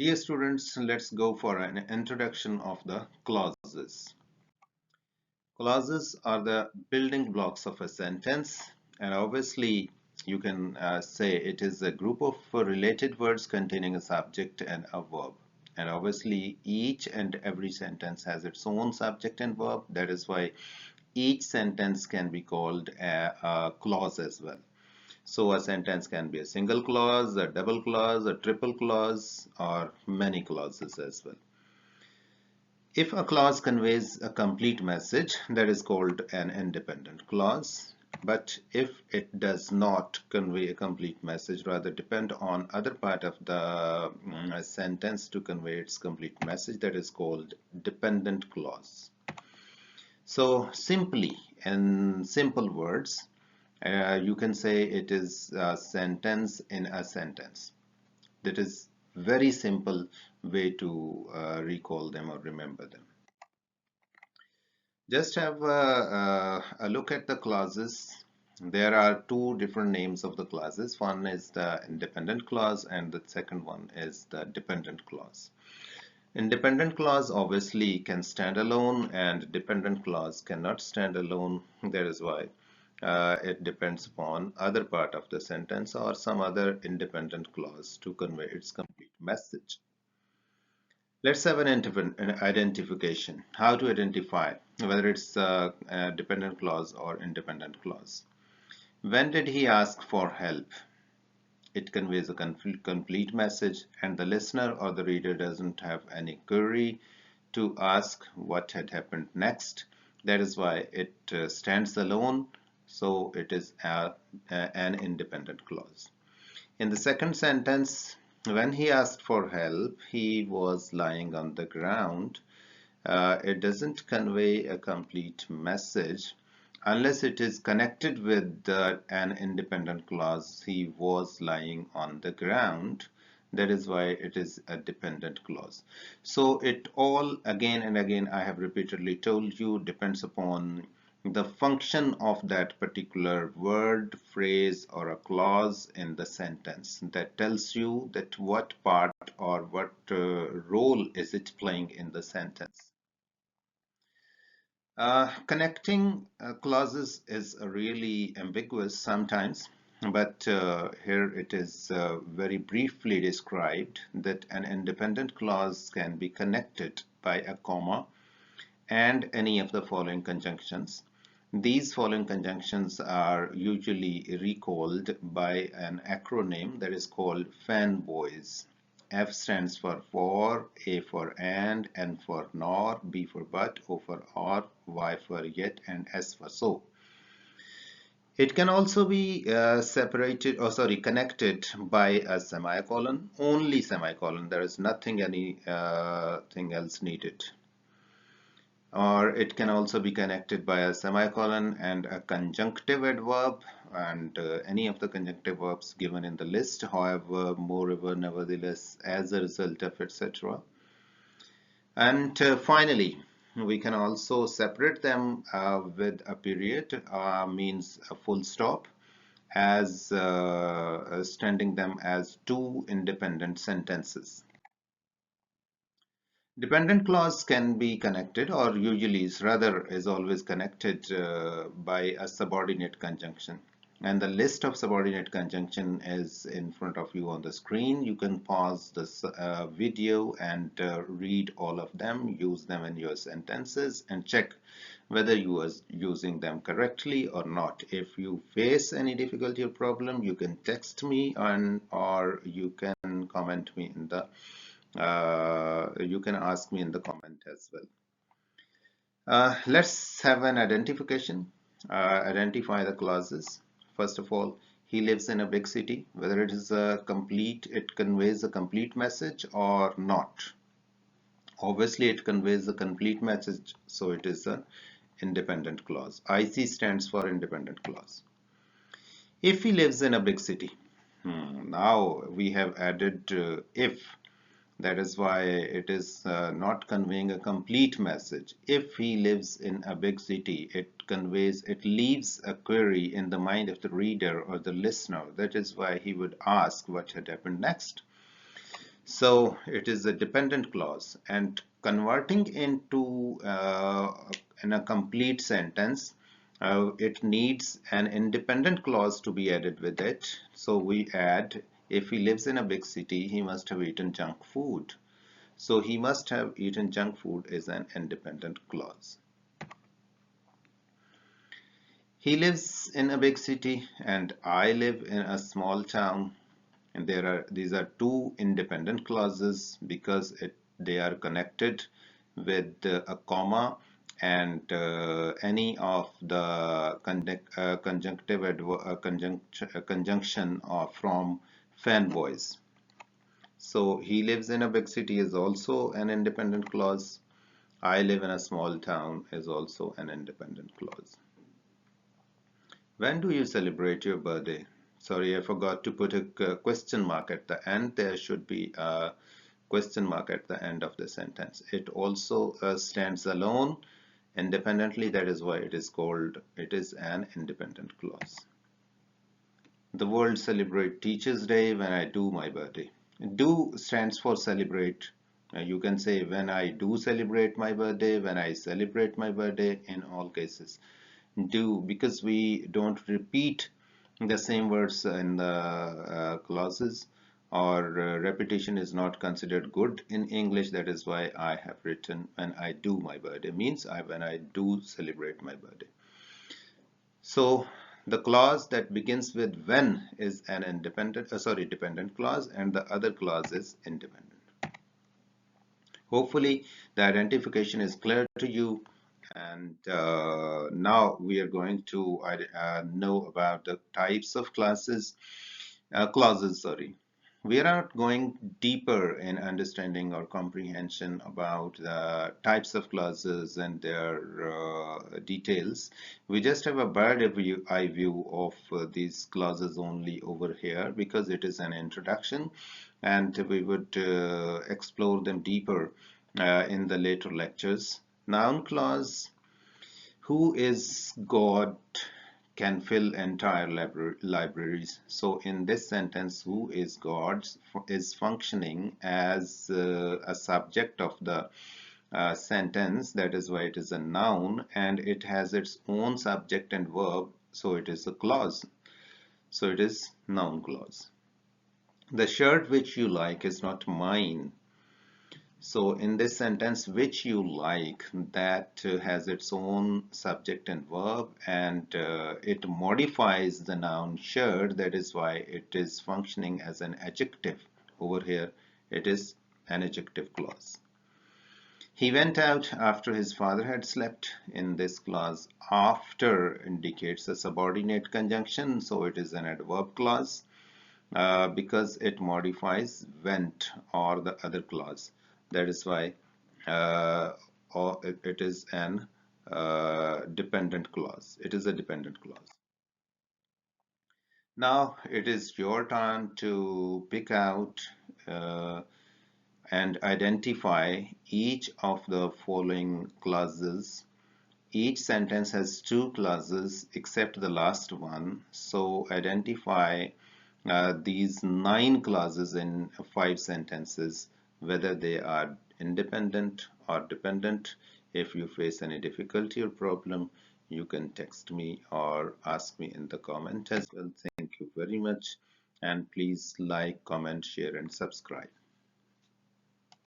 Dear students, let's go for an introduction of the clauses. Clauses are the building blocks of a sentence, and obviously you can say it is a group of related words containing a subject and a verb. And obviously each and every sentence has its own subject and verb. That is why each sentence can be called a clause as well. So a sentence can be a single clause, a double clause, a triple clause, or many clauses as well. If a clause conveys a complete message, that is called an independent clause. But if it does not convey a complete message, rather depend on other part of the sentence to convey its complete message, that is called dependent clause. So simply, in simple words, you can say it is a sentence in a sentence. That is very simple way to recall them or remember them. Just have a look at the clauses. There are two different names of the clauses. One is the independent clause and the second one is the dependent clause. Independent clause obviously can stand alone and dependent clause cannot stand alone. That is why it depends upon other part of the sentence or some other independent clause to convey its complete message. Let's have an identification. How to identify whether it's a dependent clause or independent clause. When did he ask for help? It conveys a complete message and the listener or the reader doesn't have any query to ask what had happened next. That is why it stands alone, so it is an independent clause. In the second sentence, when he asked for help, he was lying on the ground. It doesn't convey a complete message unless it is connected with an independent clause. He was lying on the ground. That is why it is a dependent clause. So it all, again and again, I have repeatedly told you, depends upon the function of that particular word, phrase, or a clause in the sentence that tells you that what part or what role is it playing in the sentence. Connecting clauses is really ambiguous sometimes, but here it is very briefly described that an independent clause can be connected by a comma and any of the following conjunctions. These following conjunctions are usually recalled by an acronym that is called fanboys. F stands for, A for and, N for nor, B for but, O for or, Y for yet, and S for so. It can also be connected by a semicolon, only semicolon. There is nothing anything else needed. Or it can also be connected by a semicolon and a conjunctive adverb and any of the conjunctive verbs given in the list, however, moreover, nevertheless, as a result of, etc. And finally, we can also separate them with a period, means a full stop, as standing them as two independent sentences. Dependent clause can be connected, or usually is always connected by a subordinate conjunction. And the list of subordinate conjunction is in front of you on the screen. You can pause this video and read all of them, use them in your sentences and check whether you are using them correctly or not. If you face any difficulty or problem, you can text me or you can comment me in the you can ask me in the comment as well. Let's have an identification. Identify the clauses. First of all, he lives in a big city. Whether it is it conveys a complete message or not. Obviously, it conveys a complete message, so it is an independent clause. IC stands for independent clause. If he lives in a big city, now we have added if. That is why it is not conveying a complete message. If he lives in a big city, it leaves a query in the mind of the reader or the listener. That is why he would ask what had happened next. So it is a dependent clause, and converting into in a complete sentence, it needs an independent clause to be added with it. So we add, if he lives in a big city, he must have eaten junk food. So he must have eaten junk food is an independent clause. He lives in a big city and I live in a small town. And these are two independent clauses because they are connected with a comma and any of the conjunction from fanboys. So he lives in a big city is also an independent clause. I live in a small town is also an independent clause. When do you celebrate your birthday? Sorry, I forgot to put a question mark at the end. There should be a question mark at the end of the sentence. It also stands alone independently. That is why it is an independent clause. The world celebrate Teachers' Day when I do my birthday. Do stands for celebrate. You can say when I do celebrate my birthday, when I celebrate my birthday in all cases. Do, because we don't repeat the same words in the clauses, or repetition is not considered good in English. That is why I have written when I do my birthday means when I do celebrate my birthday. So the clause that begins with when is an dependent clause, and the other clause is independent. Hopefully the identification is clear to you, and now we are going to know about the types of clauses. We are not going deeper in understanding or comprehension about the types of clauses and their details. We just have a eye view of these clauses only over here because it is an introduction, and we would explore them deeper in the later lectures. Noun clause: who is God can fill entire libraries. So in this sentence, who is God is functioning as a subject of the sentence. That is why it is a noun, and it has its own subject and verb, so it is a clause. So it is noun clause. The shirt which you like is not mine. So in this sentence, which you like, that has its own subject and verb, and it modifies the noun shirt. That is why it is functioning as an adjective. Over here, it is an adjective clause. He went out after his father had slept. In this clause, after indicates a subordinate conjunction, so it is an adverb clause because it modifies went or the other clause. That is why it is an dependent clause. It is a dependent clause. Now it is your turn to pick out and identify each of the following clauses. Each sentence has two clauses except the last one. So identify these 9 clauses in 5 sentences, whether they are independent or dependent. If you face any difficulty or problem, you can text me or ask me in the comment as well. Thank you very much, and please like, comment, share and subscribe.